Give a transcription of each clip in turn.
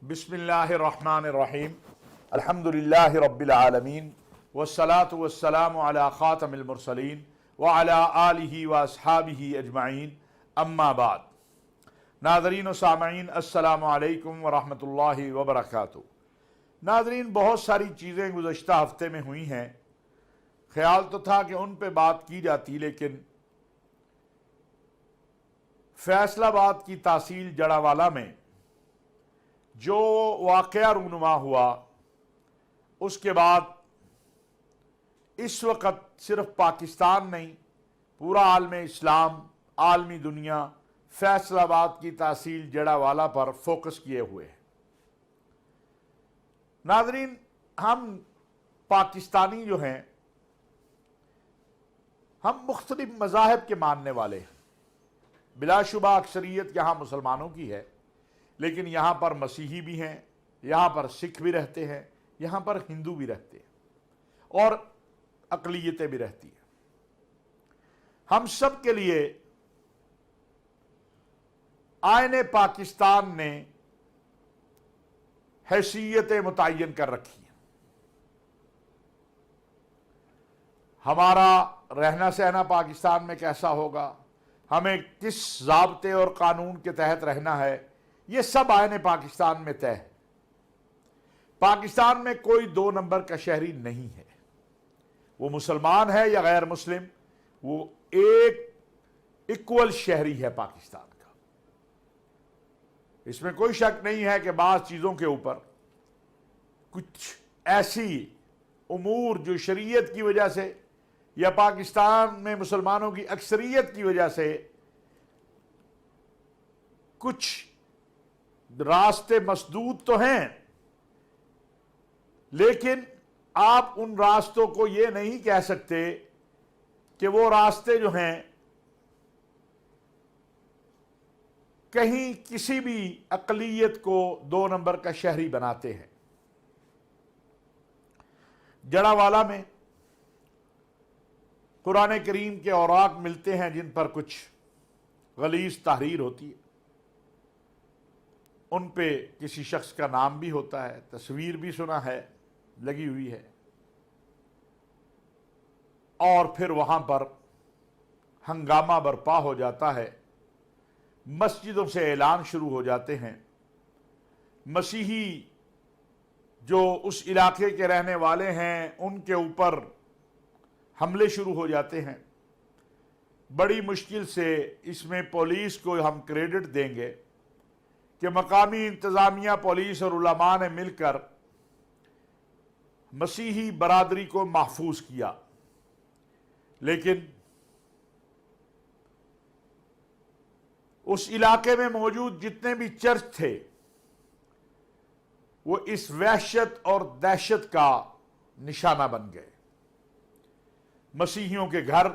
بسم اللہ الرحمن الرحیم الحمدللہ رب العالمین والصلاة والسلام علی خاتم المرسلین وعلی آلہ واصحابہ اجمعین اما بعد۔ ناظرین و سامعین السلام علیکم ورحمۃ اللہ وبرکاتہ۔ ناظرین، بہت ساری چیزیں گزشتہ ہفتے میں ہوئی ہیں، خیال تو تھا کہ ان پہ بات کی جاتی، لیکن فیصل آباد کی تحصیل جڑاوالا میں جو واقعہ رونما ہوا، اس کے بعد اس وقت صرف پاکستان نہیں، پورا عالم اسلام، عالمی دنیا فیصل آباد کی تحصیل جڑاوالا پر فوکس کیے ہوئے ہیں۔ ناظرین، ہم پاکستانی جو ہیں، ہم مختلف مذاہب کے ماننے والے ہیں۔ بلا شبہ اکثریت یہاں مسلمانوں کی ہے، لیکن یہاں پر مسیحی بھی ہیں، یہاں پر سکھ بھی رہتے ہیں، یہاں پر ہندو بھی رہتے ہیں، اور اقلیتیں بھی رہتی ہیں۔ ہم سب کے لیے آئین پاکستان نے حیثیتیں متعین کر رکھی ہیں۔ ہمارا رہنا سہنا پاکستان میں کیسا ہوگا، ہمیں کس ضابطے اور قانون کے تحت رہنا ہے، یہ سب آئین پاکستان میں طے ہے۔ پاکستان میں کوئی دو نمبر کا شہری نہیں ہے، وہ مسلمان ہے یا غیر مسلم، وہ ایک ایکول شہری ہے پاکستان کا۔ اس میں کوئی شک نہیں ہے کہ بعض چیزوں کے اوپر کچھ ایسی امور جو شریعت کی وجہ سے یا پاکستان میں مسلمانوں کی اکثریت کی وجہ سے کچھ راستے مسدود تو ہیں، لیکن آپ ان راستوں کو یہ نہیں کہہ سکتے کہ وہ راستے جو ہیں کہیں کسی بھی اقلیت کو دو نمبر کا شہری بناتے ہیں۔ جڑاوالا میں قرآن کریم کے اوراق ملتے ہیں جن پر کچھ غلیظ تحریر ہوتی ہے، ان پہ کسی شخص کا نام بھی ہوتا ہے، تصویر بھی سنا ہے لگی ہوئی ہے، اور پھر وہاں پر ہنگامہ برپا ہو جاتا ہے، مسجدوں سے اعلان شروع ہو جاتے ہیں، مسیحی جو اس علاقے کے رہنے والے ہیں ان کے اوپر حملے شروع ہو جاتے ہیں۔ بڑی مشکل سے اس میں پولیس کو ہم کریڈٹ دیں گے کہ مقامی انتظامیہ، پولیس اور علماء نے مل کر مسیحی برادری کو محفوظ کیا، لیکن اس علاقے میں موجود جتنے بھی چرچ تھے وہ اس وحشت اور دہشت کا نشانہ بن گئے۔ مسیحیوں کے گھر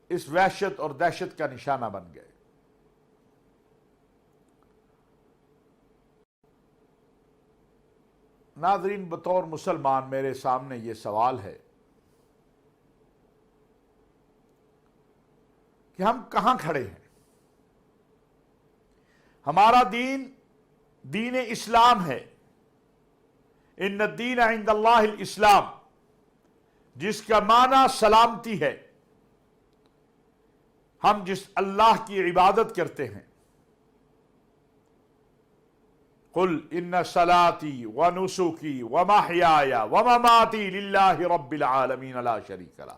اس وحشت اور دہشت کا نشانہ بن گئے۔ ناظرین، بطور مسلمان میرے سامنے یہ سوال ہے کہ ہم کہاں کھڑے ہیں؟ ہمارا دین دین اسلام ہے، ان الدین عند اللہ الاسلام، جس کا معنی سلامتی ہے۔ ہم جس اللہ کی عبادت کرتے ہیں، قل ان صلاتی ونسکی ومحیای ومماتی للہ رب العالمین لا شریک لہ،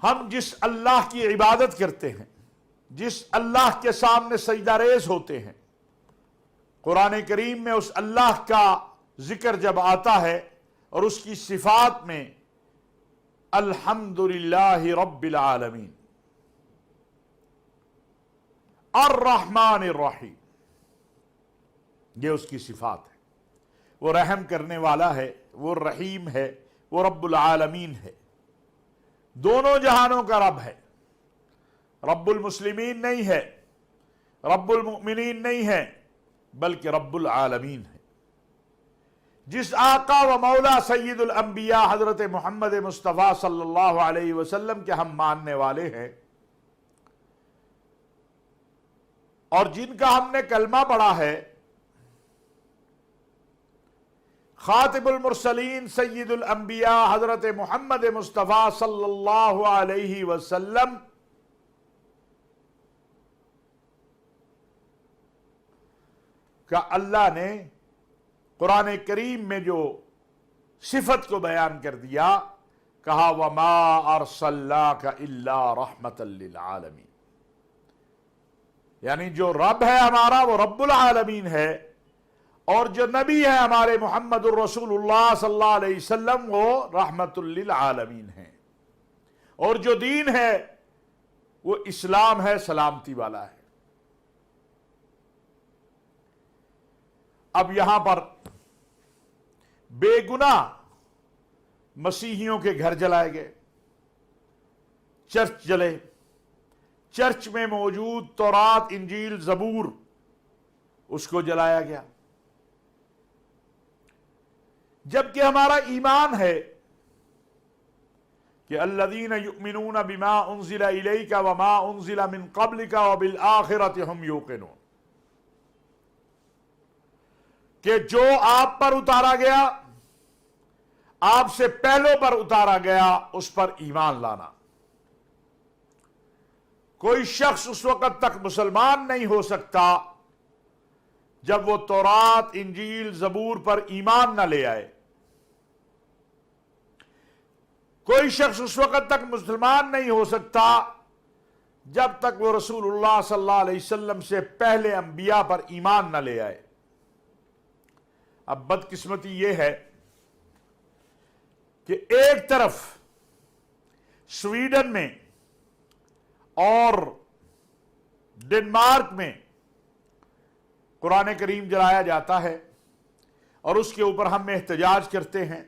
ہم جس اللہ کی عبادت کرتے ہیں، جس اللہ کے سامنے سجدہ ریز ہوتے ہیں، قرآن کریم میں اس اللہ کا ذکر جب آتا ہے اور اس کی صفات میں الحمدللہ رب العالمین، الرحمن الرحیم، یہ اس کی صفات ہے۔ وہ رحم کرنے والا ہے، وہ رحیم ہے، وہ رب العالمین ہے، دونوں جہانوں کا رب ہے۔ رب المسلمین نہیں ہے، رب المؤمنین نہیں ہے، بلکہ رب العالمین ہے۔ جس آقا و مولا سید الانبیاء حضرت محمد مصطفیٰ صلی اللہ علیہ وسلم کے ہم ماننے والے ہیں، اور جن کا ہم نے کلمہ پڑھا ہے، خاتم المرسلین سید الانبیاء حضرت محمد مصطفیٰ صلی اللہ علیہ وسلم کا اللہ نے قرآن کریم میں جو صفت کو بیان کر دیا، کہا وَمَا أَرْسَلْنَاكَ إِلَّا رَحْمَةً لِلْعَالَمِينَ، یعنی جو رب ہے ہمارا وہ رب العالمین ہے، اور جو نبی ہے ہمارے محمد الرسول اللہ صلی اللہ علیہ وسلم وہ رحمت للعالمین ہیں، اور جو دین ہے وہ اسلام ہے، سلامتی والا ہے۔ اب یہاں پر بے گناہ مسیحیوں کے گھر جلائے گئے، چرچ جلے، چرچ میں موجود تورات انجیل زبور اس کو جلایا گیا، جبکہ ہمارا ایمان ہے کہ الذین یؤمنون بما انزل الیک وما انزل من قبلک وبالآخرۃ ہم یوقنون، کہ جو آپ پر اتارا گیا، آپ سے پہلوں پر اتارا گیا، اس پر ایمان لانا۔ کوئی شخص اس وقت تک مسلمان نہیں ہو سکتا جب وہ تورات انجیل زبور پر ایمان نہ لے آئے۔ کوئی شخص اس وقت تک مسلمان نہیں ہو سکتا جب تک وہ رسول اللہ صلی اللہ علیہ وسلم سے پہلے انبیاء پر ایمان نہ لے آئے۔ اب بدقسمتی یہ ہے کہ ایک طرف سویڈن میں اور ڈنمارک میں قرآن کریم جلایا جاتا ہے اور اس کے اوپر ہم احتجاج کرتے ہیں،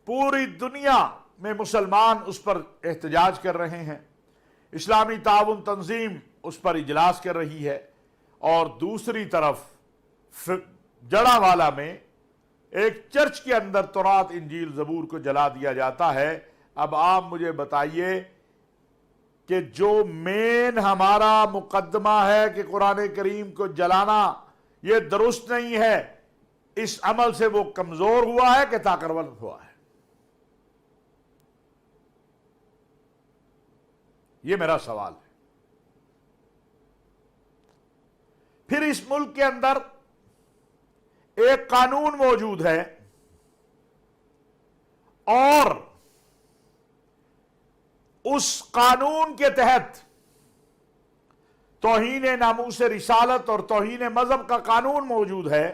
پوری دنیا میں مسلمان اس پر احتجاج کر رہے ہیں، اسلامی تعاون تنظیم اس پر اجلاس کر رہی ہے، اور دوسری طرف جڑا والا میں ایک چرچ کے اندر تورات انجیل زبور کو جلا دیا جاتا ہے۔ اب آپ مجھے بتائیے کہ جو مین ہمارا مقدمہ ہے کہ قرآن کریم کو جلانا یہ درست نہیں ہے، اس عمل سے وہ کمزور ہوا ہے کہ طاقتور ہوا ہے؟ یہ میرا سوال ہے۔ پھر اس ملک کے اندر ایک قانون موجود ہے، اور اس قانون کے تحت توہین ناموس رسالت اور توہین مذہب کا قانون موجود ہے۔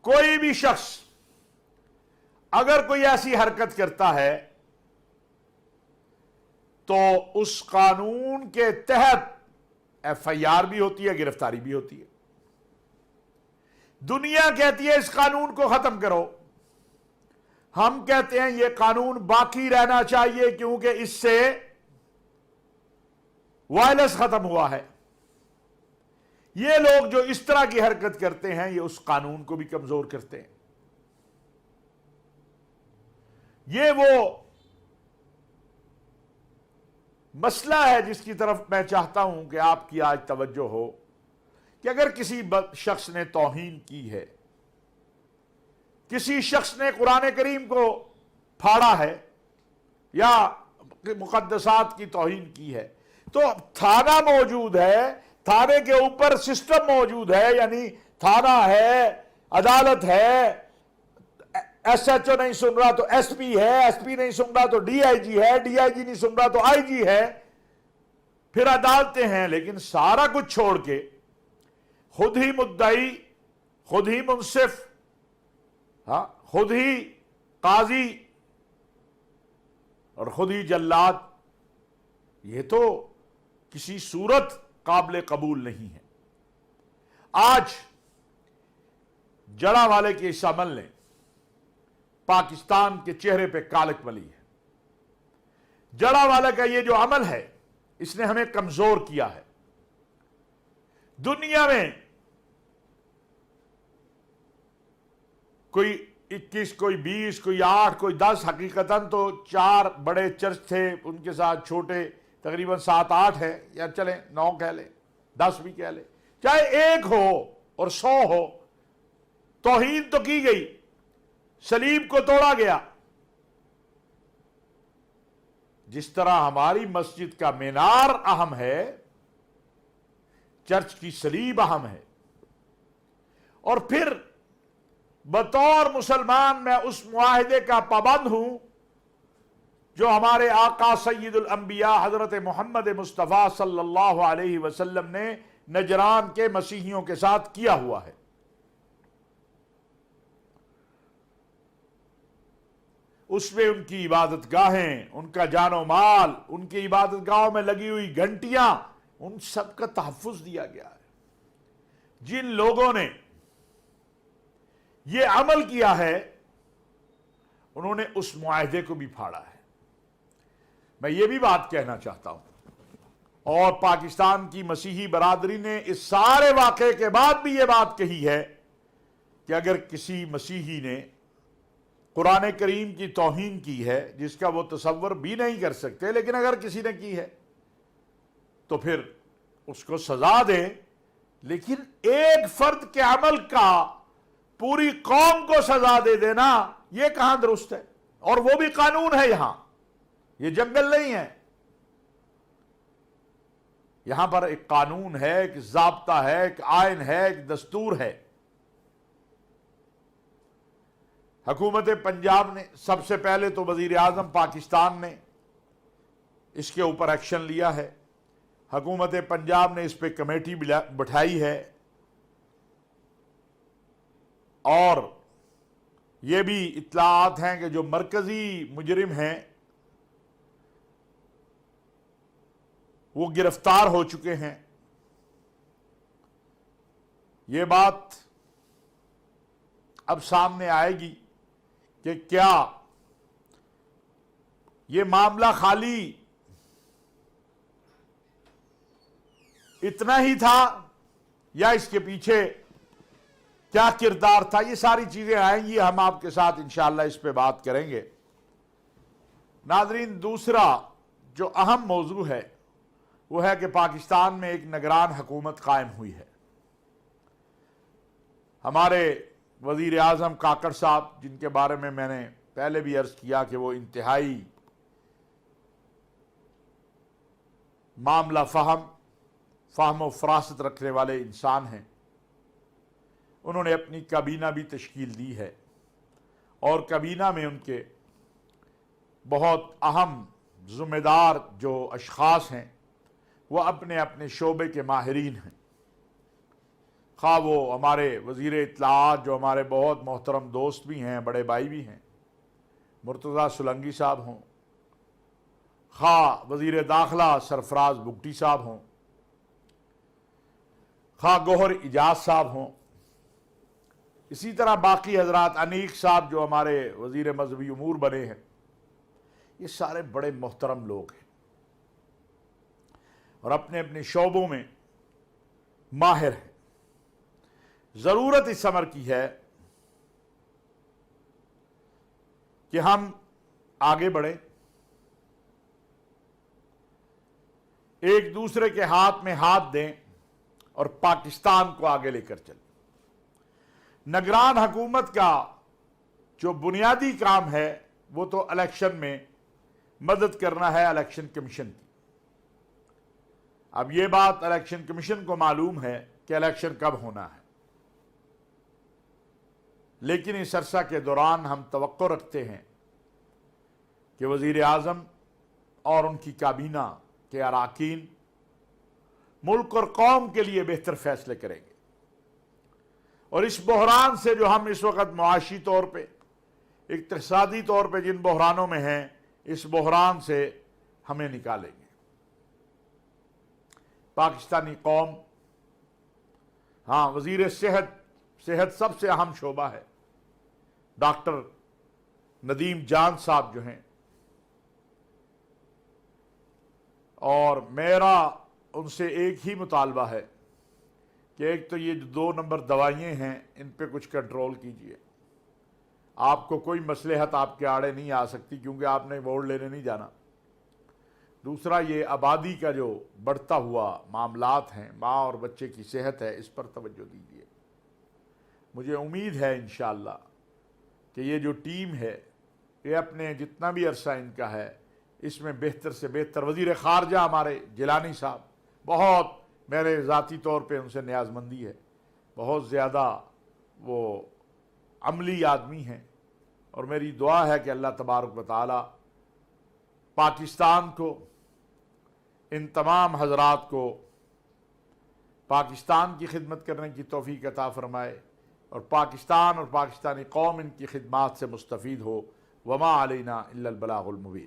کوئی بھی شخص اگر کوئی ایسی حرکت کرتا ہے تو اس قانون کے تحت ایف آئی آر بھی ہوتی ہے، گرفتاری بھی ہوتی ہے۔ دنیا کہتی ہے اس قانون کو ختم کرو، ہم کہتے ہیں یہ قانون باقی رہنا چاہیے کیونکہ اس سے وائلنس ختم ہوا ہے۔ یہ لوگ جو اس طرح کی حرکت کرتے ہیں یہ اس قانون کو بھی کمزور کرتے ہیں۔ یہ وہ مسئلہ ہے جس کی طرف میں چاہتا ہوں کہ آپ کی آج توجہ ہو، کہ اگر کسی شخص نے توہین کی ہے، کسی شخص نے قرآن کریم کو پھاڑا ہے یا مقدسات کی توہین کی ہے، تو تھانہ موجود ہے، تھانے کے اوپر سسٹم موجود ہے، یعنی تھانہ ہے، عدالت ہے، ایس ایچ او نہیں سن رہا تو ایس پی ہے، ایس پی نہیں سن رہا تو ڈی آئی جی ہے، ڈی آئی جی نہیں سن رہا تو آئی جی ہے، پھر عدالتیں ہیں۔ لیکن سارا کچھ چھوڑ کے خود ہی مدعی، خود ہی منصف، خود ہی قاضی اور خود ہی جلاد، یہ تو کسی صورت قابل قبول نہیں ہے۔ آج جڑا والے کے اس عمل نے پاکستان کے چہرے پہ کالک ملی ہے۔ جڑا والے کا یہ جو عمل ہے اس نے ہمیں کمزور کیا ہے۔ دنیا میں کوئی 21، کوئی 20، کوئی 8، کوئی 10، حقیقتاً تو 4 بڑے چرچ تھے، ان کے ساتھ چھوٹے تقریباً 7-8 ہیں، یا چلیں 9 کہہ لیں، 10 بھی کہہ لیں، چاہے 1 ہو اور 100 ہو، توہین تو کی گئی، صلیب کو توڑا گیا، جس طرح ہماری مسجد کا مینار اہم ہے، چرچ کی صلیب اہم ہے، اور پھر بطور مسلمان میں اس معاہدے کا پابند ہوں جو ہمارے آقا سید الانبیاء حضرت محمد مصطفیٰ صلی اللہ علیہ وسلم نے نجران کے مسیحیوں کے ساتھ کیا ہوا ہے۔ اس میں ان کی عبادت گاہیں، ان کا جان و مال، ان کی عبادت گاہوں میں لگی ہوئی گھنٹیاں، ان سب کا تحفظ دیا گیا ہے۔ جن لوگوں نے یہ عمل کیا ہے انہوں نے اس معاہدے کو بھی پھاڑا ہے۔ میں یہ بھی بات کہنا چاہتا ہوں، اور پاکستان کی مسیحی برادری نے اس سارے واقعے کے بعد بھی یہ بات کہی ہے کہ اگر کسی مسیحی نے قرآن کریم کی توہین کی ہے، جس کا وہ تصور بھی نہیں کر سکتے، لیکن اگر کسی نے کی ہے تو پھر اس کو سزا دیں، لیکن ایک فرد کے عمل کا پوری قوم کو سزا دے دینا یہ کہاں درست ہے؟ اور وہ بھی قانون ہے، یہاں یہ جنگل نہیں ہے، یہاں پر ایک قانون ہے، ایک ضابطہ ہے، ایک آئین ہے، ایک دستور ہے۔ حکومت پنجاب نے سب سے پہلے تو وزیر اعظم پاکستان نے اس کے اوپر ایکشن لیا ہے، حکومت پنجاب نے اس پہ کمیٹی بٹھائی ہے، اور یہ بھی اطلاعات ہیں کہ جو مرکزی مجرم ہیں وہ گرفتار ہو چکے ہیں۔ یہ بات اب سامنے آئے گی کہ کیا یہ معاملہ خالی اتنا ہی تھا یا اس کے پیچھے کیا کردار تھا؟ یہ ساری چیزیں آئیں گی، ہم آپ کے ساتھ انشاءاللہ اس پہ بات کریں گے۔ ناظرین، دوسرا جو اہم موضوع ہے وہ ہے کہ پاکستان میں ایک نگران حکومت قائم ہوئی ہے۔ ہمارے وزیر اعظم کاکڑ صاحب، جن کے بارے میں نے پہلے بھی عرض کیا کہ وہ انتہائی معاملہ فہم و فراست رکھنے والے انسان ہیں، انہوں نے اپنی کابینہ بھی تشکیل دی ہے، اور کابینہ میں ان کے بہت اہم ذمہ دار جو اشخاص ہیں وہ اپنے اپنے شعبے کے ماہرین ہیں، خواہ وہ ہمارے وزیر اطلاعات جو ہمارے بہت محترم دوست بھی ہیں، بڑے بھائی بھی ہیں، مرتضیٰ سولنگی صاحب ہوں، خواہ وزیر داخلہ سرفراز بگٹی صاحب ہوں، خواہ گوہر اجاز صاحب ہوں، اسی طرح باقی حضرات، انیق صاحب جو ہمارے وزیر مذہبی امور بنے ہیں، یہ سارے بڑے محترم لوگ ہیں اور اپنے اپنے شعبوں میں ماہر ہیں۔ ضرورت اس امر کی ہے کہ ہم آگے بڑھیں، ایک دوسرے کے ہاتھ میں ہاتھ دیں اور پاکستان کو آگے لے کر چلیں۔ نگران حکومت کا جو بنیادی کام ہے وہ تو الیکشن میں مدد کرنا ہے الیکشن کمیشن کی۔ اب یہ بات الیکشن کمیشن کو معلوم ہے کہ الیکشن کب ہونا ہے، لیکن اس عرصہ کے دوران ہم توقع رکھتے ہیں کہ وزیر اعظم اور ان کی کابینہ کے اراکین ملک اور قوم کے لیے بہتر فیصلے کریں گے، اور اس بحران سے جو ہم اس وقت معاشی طور پہ، اقتصادی طور پہ جن بحرانوں میں ہیں، اس بحران سے ہمیں نکالیں گے۔ پاکستانی قوم، ہاں، وزیر صحت سب سے اہم شعبہ ہے، ڈاکٹر ندیم جان صاحب جو ہیں، اور میرا ان سے ایک ہی مطالبہ ہے کہ ایک تو یہ جو 2 نمبر دوائیں ہیں ان پہ کچھ کنٹرول کیجئے۔ آپ کو کوئی مصلحت آپ کے آڑے نہیں آ سکتی کیونکہ آپ نے ووٹ لینے نہیں جانا۔ دوسرا، یہ آبادی کا جو بڑھتا ہوا معاملات ہیں، ماں اور بچے کی صحت ہے، اس پر توجہ دیجیے۔ مجھے امید ہے انشاءاللہ کہ یہ جو ٹیم ہے یہ اپنے جتنا بھی عرصہ ان کا ہے اس میں بہتر سے بہتر، وزیر خارجہ ہمارے جیلانی صاحب بہت میرے ذاتی طور پہ ان سے نیاز مندی ہے، بہت زیادہ وہ عملی آدمی ہیں، اور میری دعا ہے کہ اللہ تبارک و تعالی پاکستان کو، ان تمام حضرات کو پاکستان کی خدمت کرنے کی توفیق عطا فرمائے، اور پاکستان اور پاکستانی قوم ان کی خدمات سے مستفید ہو۔ وما علینا الا البلاغ المبین۔